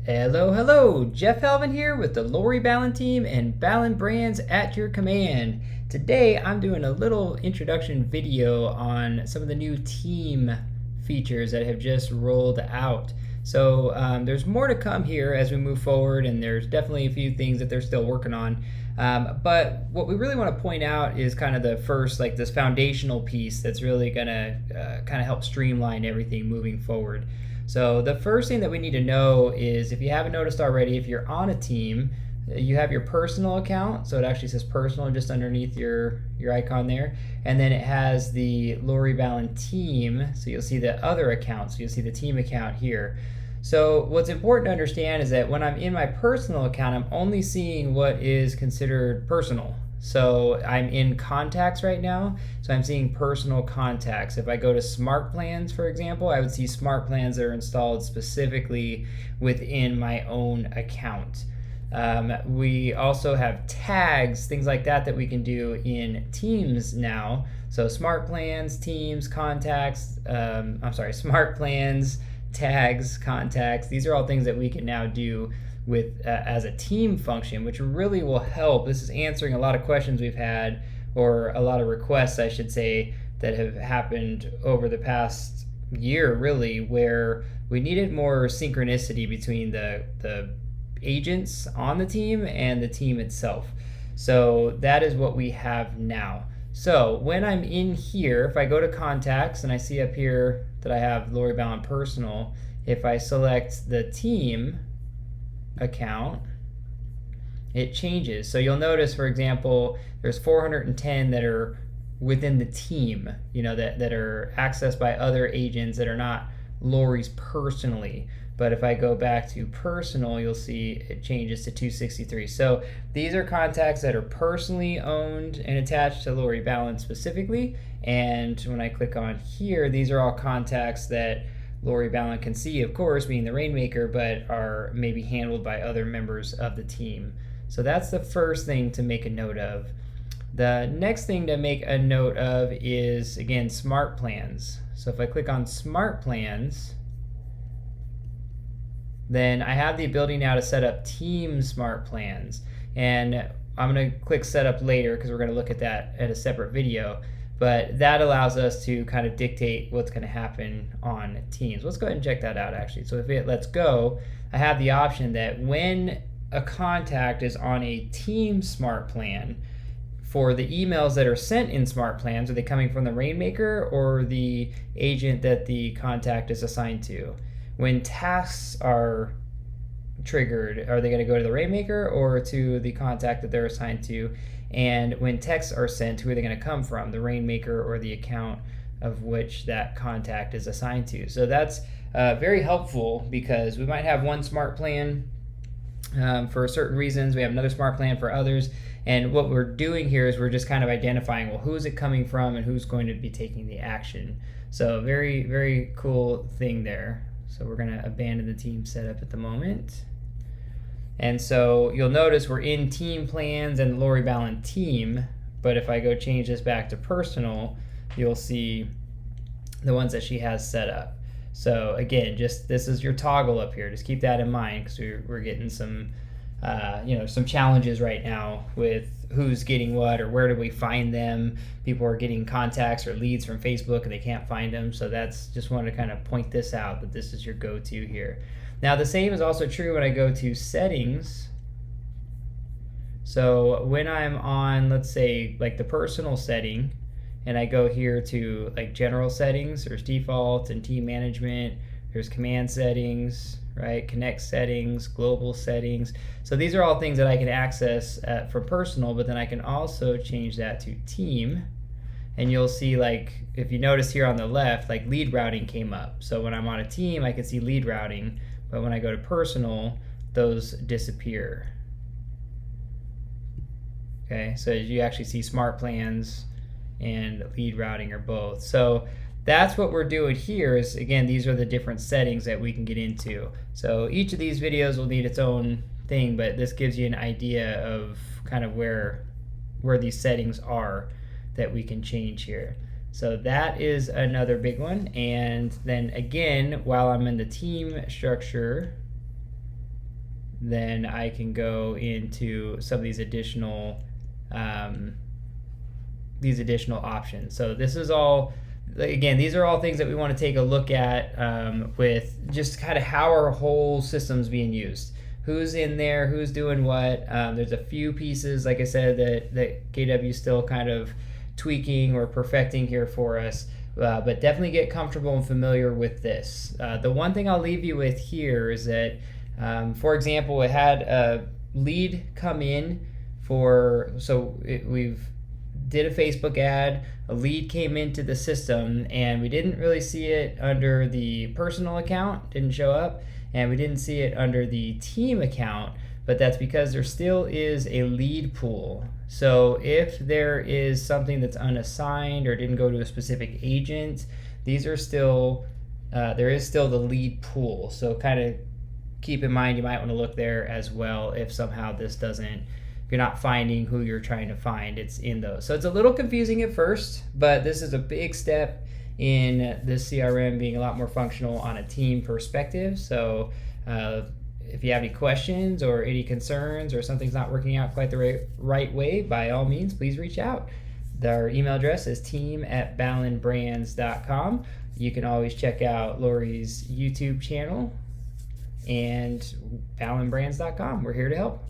Hello, Jeff Helvin here with the Lori Ballen team and Ballen Brands at your command. Today I'm doing a little introduction video on some of the new team features that have just rolled out. So there's more to come here as we move forward, and there's definitely a few things that they're still working on. But what we really want to point out is kind of the first, like this foundational piece that's really going to kind of help streamline everything moving forward. So the first thing that we need to know is, if you haven't noticed already, if you're on a team, you have your personal account. So it actually says personal just underneath your icon there. And then it has the Lori Ballen team. So you'll see the other account. So you'll see the team account here. So what's important to understand is that when I'm in my personal account, I'm only seeing what is considered personal. So I'm in contacts right now, so I'm seeing personal contacts. If I go to smart plans, for example, I would see smart plans that are installed specifically within my own account. We also have tags, things like that we can do in Teams now. So smart plans, teams, contacts, smart plans, tags, contacts. These are all things that we can now do with as a team function, which really will help. This is answering a lot of questions we've had, or a lot of requests, I should say, that have happened over the past year, really, where we needed more synchronicity between the agents on the team and the team itself. So that is what we have now. So when I'm in here, if I go to contacts and I see up here that I have Lori Ballen personal, if I select the team account, it changes. So you'll notice, for example, there's 410 that are within the team, that are accessed by other agents that are not Lori's personally. But if I go back to personal, you'll see it changes to 263. So these are contacts that are personally owned and attached to Lori Ballen specifically. And when I click on here, these are all contacts that Lori Ballen can see, of course, being the Rainmaker, but are maybe handled by other members of the team. So that's the first thing to make a note of. The next thing to make a note of is, again, smart plans. So if I click on smart plans, then I have the ability now to set up team smart plans. And I'm going to click setup later because we're going to look at that at a separate video. But that allows us to kind of dictate what's going to happen on teams. Let's go ahead and check that out, actually. So if it lets go, I have the option that when a contact is on a team smart plan, for the emails that are sent in smart plans, are they coming from the Rainmaker or the agent that the contact is assigned to? When tasks are triggered, are they going to go to the Rainmaker or to the contact that they're assigned to? And when texts are sent, who are they going to come from, the Rainmaker or the account of which that contact is assigned to? So that's very helpful, because we might have one smart plan for certain reasons. We have another smart plan for others. And what we're doing here is we're just kind of identifying, well, who is it coming from and who's going to be taking the action. So very, very cool thing there. So we're going to abandon the team setup at the moment. And so you'll notice we're in team plans and the Lori Ballen team, but if I go change this back to personal, you'll see the ones that she has set up. So again, just this is your toggle up here. Just keep that in mind, because we're getting some some challenges right now with who's getting what, or where do we find them. People are getting contacts or leads from Facebook and they can't find them. So that's just wanted to kind of point this out, that this is your go-to here. Now the same is also true when I go to settings. So when I'm on, let's say, like the personal setting, and I go here to like general settings, there's default and team management, there's command settings, right? Connect settings, global settings. So these are all things that I can access from personal, but then I can also change that to team. And you'll see, like, if you notice here on the left, like lead routing came up. So when I'm on a team, I can see lead routing, but when I go to personal, those disappear. Okay, so you actually see smart plans and lead routing are both. So that's what we're doing here is, again, these are the different settings that we can get into. So each of these videos will need its own thing, but this gives you an idea of kind of where these settings are that we can change here. So that is another big one. And then again, while I'm in the team structure, then I can go into some of these additional options. So this is all, again, these are all things that we want to take a look at with just kind of how our whole system's being used. Who's in there, who's doing what. There's a few pieces, like I said, that KW is still kind of tweaking or perfecting here for us. But definitely get comfortable and familiar with this. The one thing I'll leave you with here is that, for example, it had a lead come in we've did a Facebook ad, a lead came into the system, and we didn't really see it under the personal account, didn't show up, and we didn't see it under the team account, but that's because there still is a lead pool. So if there is something that's unassigned or didn't go to a specific agent, these are still, there is still the lead pool. So kind of keep in mind, you might want to look there as well if somehow this doesn't, if you're not finding who you're trying to find, it's in those. So it's a little confusing at first, but this is a big step in this CRM being a lot more functional on a team perspective. So if you have any questions or any concerns or something's not working out quite the right way, by all means, please reach out. Our email address is team@ballenbrands.com. You can always check out Lori's YouTube channel and ballenbrands.com. We're here to help.